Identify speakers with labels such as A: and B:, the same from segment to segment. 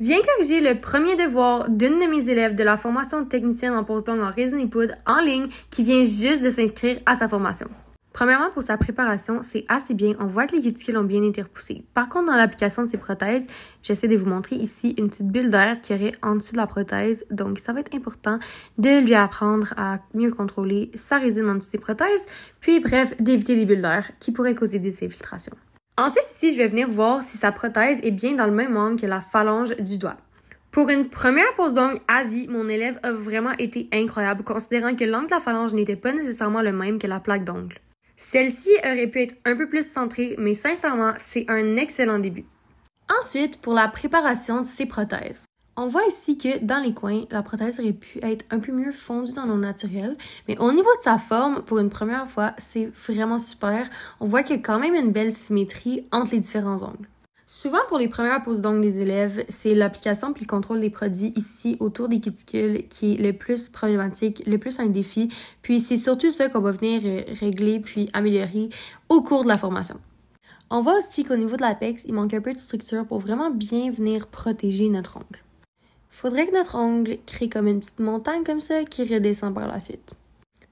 A: Viens corriger le premier devoir d'une de mes élèves de la formation de technicienne en pose-d'ongles en résine et poudre en ligne qui vient juste de s'inscrire à sa formation. Premièrement, pour sa préparation, c'est assez bien. On voit que les cuticules ont bien été repoussées. Par contre, dans l'application de ces prothèses, j'essaie de vous montrer ici une petite bulle d'air qui aurait en dessous de la prothèse. Donc, ça va être important de lui apprendre à mieux contrôler sa résine en dessous de ses prothèses. Puis, bref, d'éviter les bulles d'air qui pourraient causer des infiltrations. Ensuite, ici, je vais venir voir si sa prothèse est bien dans le même angle que la phalange du doigt. Pour une première pose d'ongles à vie, mon élève a vraiment été incroyable, considérant que l'angle de la phalange n'était pas nécessairement le même que la plaque d'ongle. Celle-ci aurait pu être un peu plus centrée, mais sincèrement, c'est un excellent début. Ensuite, pour la préparation de ses prothèses. On voit ici que dans les coins, la prothèse aurait pu être un peu mieux fondue dans l'eau naturelle, mais au niveau de sa forme, pour une première fois, c'est vraiment super. On voit qu'il y a quand même une belle symétrie entre les différents ongles. Souvent, pour les premières poses d'ongles des élèves, c'est l'application puis le contrôle des produits ici autour des cuticules qui est le plus problématique, le plus un défi. Puis c'est surtout ça qu'on va venir régler puis améliorer au cours de la formation. On voit aussi qu'au niveau de l'apex, il manque un peu de structure pour vraiment bien venir protéger notre ongle. Il faudrait que notre ongle crée comme une petite montagne comme ça qui redescend par la suite.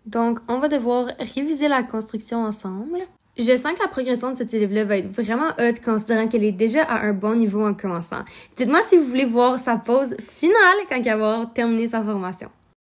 A: Donc, on va devoir réviser la construction ensemble. Je sens que la progression de cet élève-là va être vraiment haute considérant qu'elle est déjà à un bon niveau en commençant. Dites-moi si vous voulez voir sa pose finale quand elle va avoir terminé sa formation.